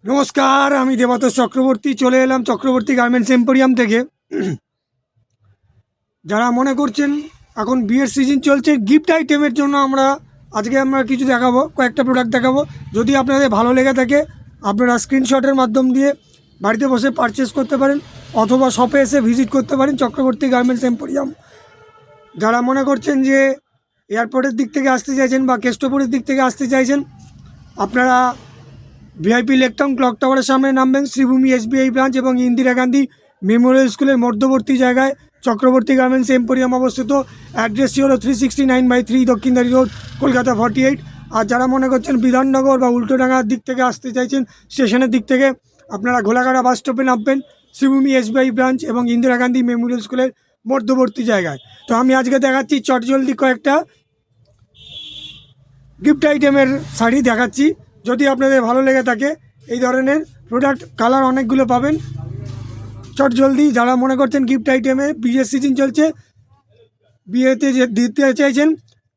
নমস্কার, আমি দেবতোষ চক্রবর্তী চলে এলাম চক্রবর্তী গার্মেন্টস এম্পোরিয়াম থেকে। যারা মনে করছেন এখন বিয়ের সিজন চলছে, গিফট আইটেমের জন্য আজকে আমরা কিছু দেখাবো, কয়েকটা প্রোডাক্ট দেখাবো। যদি আপনাদের ভালো লেগে থাকে আপনারা স্ক্রিনশটের মাধ্যম দিয়ে বাড়িতে বসে পারচেস করতে পারেন, অথবা শপে এসে ভিজিট করতে পারেন চক্রবর্তী গার্মেন্টস এম্পোরিয়াম। যারা মনে করছেন যে এয়ারপোর্টের দিক থেকে আসতে চাইছেন বা কেষ্টপুরের দিক থেকে আসতে চাইছেন, আপনারা ভিআইপি লেকটাউন ক্লক টাওয়ারের সামনে নামবেন। শ্রীভূমি এসবিআই ব্রাঞ্চ এবং ইন্দিরা গান্ধী মেমোরিয়াল স্কুলের মধ্যবর্তী জায়গায় চক্রবর্তী গার্মেন্টস এম্পোরিয়াম অবস্থিত। অ্যাড্রেসটি হলো 369/3 দক্ষিণদারি রোড, কলকাতা 48। আর যারা মনে করছেন বিধাননগর বা উল্টোডাঙ্গার দিক থেকে আসতে চাইছেন, স্টেশনের দিক থেকে আপনারা ঘোলাঘাটা বাস স্টপে নামবেন। শ্রীভূমি এসবিআই ব্রাঞ্চ এবং ইন্দিরা গান্ধী মেমোরিয়াল স্কুলের মধ্যবর্তী জায়গায়। তো আমি আজকে দেখাচ্ছি চটজলদি কয়েকটা গিফট আইটেমের শাড়ি দেখাচ্ছি। যদি আপনাদের ভালো লেগে থাকে এই ধরনের প্রোডাক্ট, কালার অনেকগুলো পাবেন। চটজলদি যারা মনে করছেন গিফট আইটেমে, বিয়ের সিজন চলছে, বিয়েতে যে দিতে চাইছেন,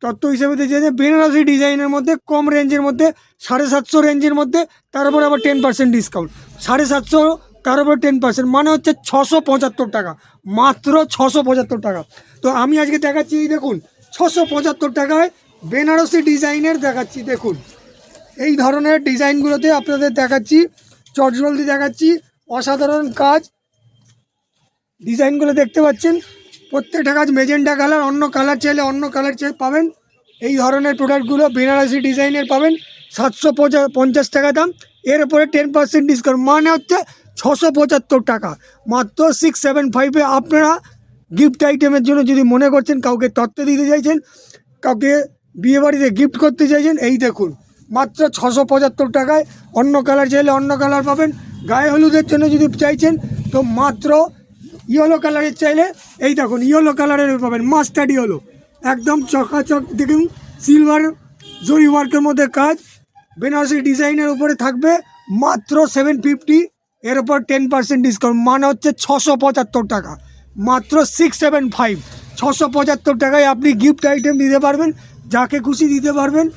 তত্ত্ব হিসেবে দিতে চাইছেন, বেনারসি ডিজাইনের মধ্যে কম রেঞ্জের মধ্যে 750 রেঞ্জের মধ্যে, তার উপর আবার 10% ডিসকাউন্ট। 750, তার উপর 10%, মানে হচ্ছে 675 টাকা, মাত্র 675 টাকা। তো আমি আজকে দেখাচ্ছি, এই দেখুন 675 টাকায় বেনারসি ডিজাইনের দেখাচ্ছি। দেখুন এই ধরনের ডিজাইনগুলোতে আপনাদের দেখাচ্ছি, চটজলদি দেখাচ্ছি। অসাধারণ কাজ, ডিজাইনগুলো দেখতে পাচ্ছেন, প্রত্যেকটা কাজ মেজেন্টা কালার। অন্য কালার চাইলে অন্য কালার পাবেন। এই ধরনের প্রোডাক্টগুলো বেনারসি ডিজাইনের পাবেন। 750 টাকা দাম, এর উপরে 10% ডিসকাউন্ট, মানে হচ্ছে 675 টাকা, মাত্র 675-এ। আপনারা গিফট আইটেমের জন্য যদি মনে করছেন, কাউকে তত্ত্ব দিতে চাইছেন, কাউকে বিয়েবাড়িতে গিফট করতে চাইছেন, এই দেখুন মাত্র 675 টাকায়। অন্য কালার চাইলে অন্য কালার পাবেন। গায়ে হলুদের জন্য যদি চাইছেন তো মাত্র ইয়েলো কালারের চাইলে এই দেখুন ইয়েলো কালারের পাবেন, মাস্টার্ড ইয়েলো, একদম চকাচক। দেখুন সিলভার জরি ওয়ার্কের মধ্যে কাজ, বেনারসি ডিজাইনের উপরে থাকবে, মাত্র 750, এর উপর 10% ডিসকাউন্ট, মানে হচ্ছে 675 টাকা, মাত্র 675। 675 টাকায় আপনি গিফট আইটেম দিতে পারবেন, যাকে খুশি দিতে পারবেন।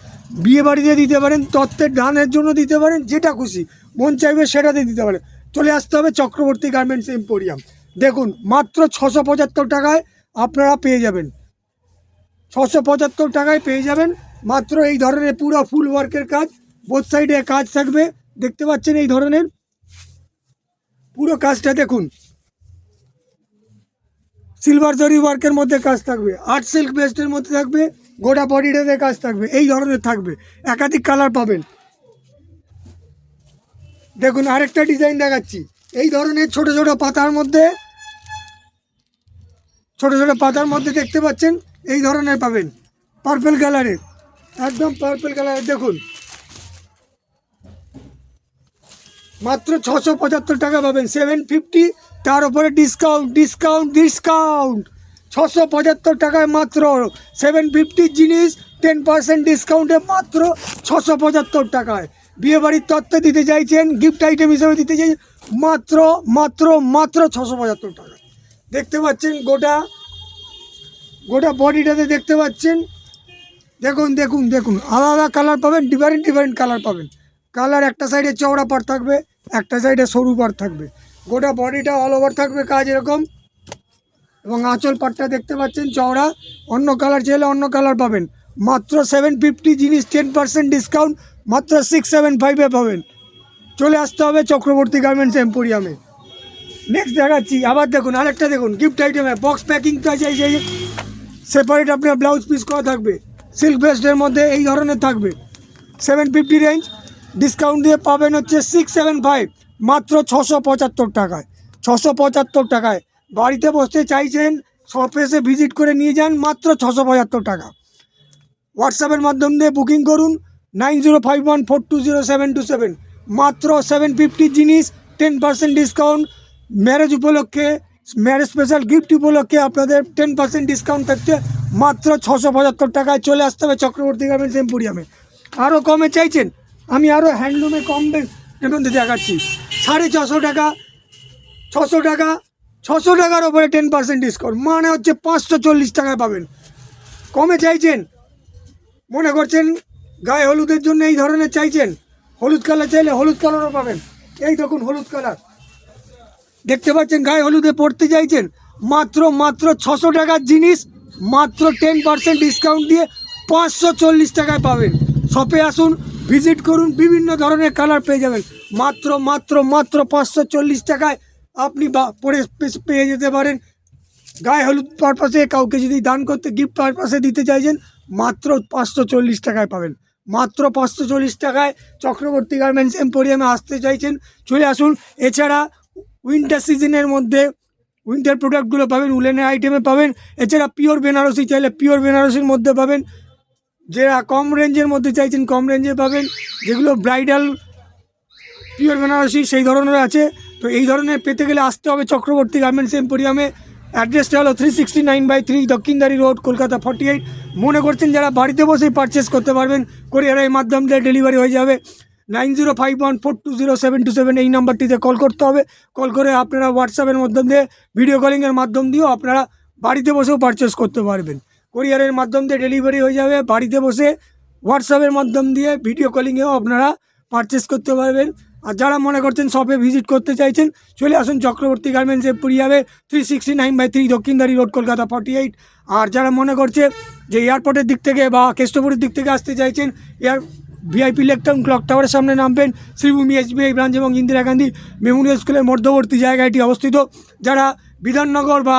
বিয়ে বাড়িতে দিতে পারেন, তত্ত্বের দানের জন্য দিতে পারেন, যেটা খুশি মন চাইবে সেটাতে দিতে পারেন। চলে আসতে হবে চক্রবর্তী গার্মেন্টস এম্পোরিয়াম। দেখুন মাত্র 675 টাকায় আপনারা পেয়ে যাবেন, 675 টাকায় পেয়ে যাবেন মাত্র এই ধরনের পুরো ফুল ওয়ার্কের কাজ। বোথ সাইডে কাজ থাকবে, দেখতে পাচ্ছেন এই ধরনের পুরো কাজটা। দেখুন সিলভার জরি ওয়ার্কের মধ্যে কাজ থাকবে, আর্ট সিল্ক বেস্টের মধ্যে থাকবে, গোটা বডিটাতে কাজ থাকবে, এই ধরনের থাকবে। একাধিক কালার পাবেন। দেখুন আরেকটা ডিজাইন দেখাচ্ছি, এই ধরনের ছোট ছোট পাতার মধ্যে, ছোট ছোট পাতার মধ্যে দেখতে পাচ্ছেন এই ধরনের পাবেন, পার্পল কালারের, একদম পার্পল কালারের। দেখুন মাত্র 675 টাকা পাবেন, 750, তার উপরে ডিসকাউন্ট ডিসকাউন্ট ডিসকাউন্ট। 675 টাকায় মাত্র 750 জিনিস, 10% ডিসকাউন্টে মাত্র 675 টাকায়। বিয়েবাড়ির তত্ত্ব দিতে চাইছেন, গিফট আইটেম হিসেবে দিতে চাইছেন, মাত্র মাত্র মাত্র 675 টাকা। দেখতে পাচ্ছেন গোটা গোটা বডিটাতে দেখতে পাচ্ছেন। দেখুন দেখুন দেখুন আলাদা কালার পাবেন, ডিফারেন্ট ডিফারেন্ট কালার পাবেন। কালার একটা সাইডে চওড়া পার থাকবে, একটা সাইডে সরু পার থাকবে, গোটা বডিটা অল ওভার থাকবে কাজ এরকম। এবং আঁচল পাটটা দেখতে পাচ্ছেন চওড়া। অন্য কালার চাইলে অন্য কালার পাবেন, মাত্র 750 জিনিস, 10% ডিসকাউন্ট, মাত্র 675-এ পাবেন। চলে আসতে হবে চক্রবর্তী গার্মেন্টস এম্পোরিয়ামে। নেক্সট দেখাচ্ছি, আবার দেখুন আরেকটা, দেখুন গিফট আইটেমে বক্স প্যাকিংটা চাই, সেপারেট আপনার ব্লাউজ পিস করা থাকবে, সিল্ক বেস্টের মধ্যে এই ধরনের থাকবে। 750 রেঞ্জ, ডিসকাউন্ট দিয়ে পাবেন হচ্ছে 675, মাত্র 675 টাকায়। 675 টাকায় বাড়িতে বসতে চাইছেন, শপে এসে ভিজিট করে নিয়ে যান, মাত্র 675 টাকা। হোয়াটসঅ্যাপের মাধ্যম দিয়ে বুকিং করুন, 9051420727, মাত্র 750 জিনিস, 10% ডিসকাউন্ট। ম্যারেজ উপলক্ষে, ম্যারেজ স্পেশাল গিফট উপলক্ষে আপনাদের 10% ডিসকাউন্ট থাকছে, মাত্র 675 টাকায়। চলে আসতে হবে চক্রবর্তী গার্মেন্টস এম্পোরিয়ামে। আরও কমে চাইছেন, আমি আরও হ্যান্ডলুমে কম মধ্যে দেখাচ্ছি, 650 টাকা, 600 টাকা, 600 টাকার ওপরে 10% ডিসকাউন্ট, মানে হচ্ছে 540 টাকায় পাবেন। কমে চাইছেন, মনে করছেন গায়ে হলুদের জন্য এই ধরনের চাইছেন, হলুদ কালার চাইলে হলুদ কালারও পাবেন, এই দেখুন হলুদ কালার, দেখতে পাচ্ছেন গায়ে হলুদে পড়তে চাইছেন, মাত্র মাত্র 600 টাকার জিনিস মাত্র 10% ডিসকাউন্ট দিয়ে 540 টাকায় পাবেন। শপে আসুন, ভিজিট করুন, বিভিন্ন ধরনের কালার পেয়ে যাবেন। মাত্র মাত্র মাত্র 540 টাকায় আপনি পরে পেয়ে যেতে পারেন। গায়ে হলুদ পারপাসে কাউকে যদি দান করতে গিফট পারপাসে দিতে চাইছেন, মাত্র 540 টাকায় পাবেন। মাত্র 540 টাকায় চক্রবর্তী গার্মেন্টস এম্পোরিয়ামে আসতে চাইছেন, চলে আসুন। এছাড়া উইন্টার সিজনের মধ্যে উইন্টার প্রোডাক্টগুলো পাবেন, উলেনের আইটেমে পাবেন। এছাড়া পিওর বেনারসি চাইলে পিওর বেনারসির মধ্যে পাবেন। যারা কম রেঞ্জের মধ্যে চাইছেন কম রেঞ্জে পাবেন। যেগুলো ব্রাইডাল পিওর বেনারসি সেই ধরনের আছে। তো এই ধরনের পেতে গেলে আসতে হবে চক্রবর্তী গার্মেন্টস এম্পোরিয়ামে। অ্যাড্রেসটা হলো 369/3 দক্ষিণদারি রোড, কলকাতা 48। মনে করছেন যারা বাড়িতে বসেই পারচেস করতে পারবেন, কোরিয়ারের মাধ্যম দিয়ে ডেলিভারি হয়ে যাবে। 9051420727 এই নাম্বারটিতে কল করতে হবে। কল করে আপনারা হোয়াটসঅ্যাপের মাধ্যম দিয়ে, ভিডিও কলিংয়ের মাধ্যম দিয়েও আপনারা বাড়িতে বসেও পারচেস করতে পারবেন। কোরিয়ারের মাধ্যম দিয়ে ডেলিভারি হয়ে যাবে। বাড়িতে বসে হোয়াটসঅ্যাপের মাধ্যম দিয়ে ভিডিও কলিংয়েও আপনারা পারচেস করতে পারবেন। আর যারা মনে করছেন শপে ভিজিট করতে চাইছেন, চলে আসুন চক্রবর্তী গার্মেন্টস এম্পোরিয়ামে, 369/3 দক্ষিণদারি রোড, কলকাতা 48। আর যারা মনে করছে যে এয়ারপোর্টের দিক থেকে বা কেষ্টপুরের দিক থেকে আসতে চাইছেন, ভিআইপি লেকটাউন ক্লক টাওয়ারের সামনে নামবেন। শ্রীভূমি SBI ব্রাঞ্চ এবং ইন্দিরা গান্ধী মেমোরিয়াল স্কুলের মধ্যবর্তী জায়গায় এটি অবস্থিত। যারা বিধাননগর বা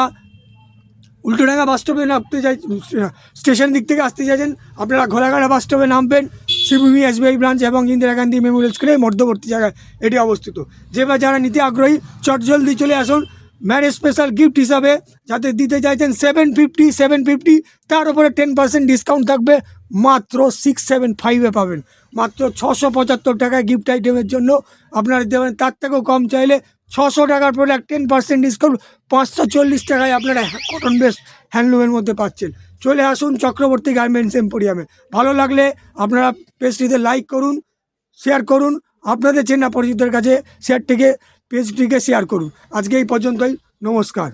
উল্টোডাঙ্গা বাস স্টপে নামতে চাই, স্টেশন দিক থেকে আসতে চাইছেন, আপনারা ঘোড়াঘাটা বাস স্টপে নামবেন। শ্রীভূমি SBI ব্রাঞ্চ এবং ইন্দিরা গান্ধী মেমোরিয়াল স্কুলের মধ্যবর্তী জায়গায় এটি অবস্থিত। যারা নিতে আগ্রহী, চটজলদি চলে আসুন। ম্যারেজ স্পেশাল গিফট হিসাবে যাতে দিতে চাইছেন 750, তার উপরে 10% ডিসকাউন্ট থাকবে। মাত্র 675-এ পাবেন। মাত্র 675 টাকায় গিফট আইটেমের জন্য আপনারা দেবেন। তার থেকেও কম চাইলে 600 টাকার প্রোডাক্ট 10% ডিসকাউন্ট 540 টাকায় আপনারা কটন বেস হ্যান্ডলুমের মধ্যে পাচ্ছেন। চলে আসুন চক্রবর্তী গার্মেন্টস এম্পোরিয়ামে। ভালো লাগলে আপনারা পেজটিতে লাইক করুন, শেয়ার করুন, আপনাদের চেনা পরিচিতের কাছে পেজটিকে শেয়ার করুন। আজকে এই পর্যন্তই, নমস্কার।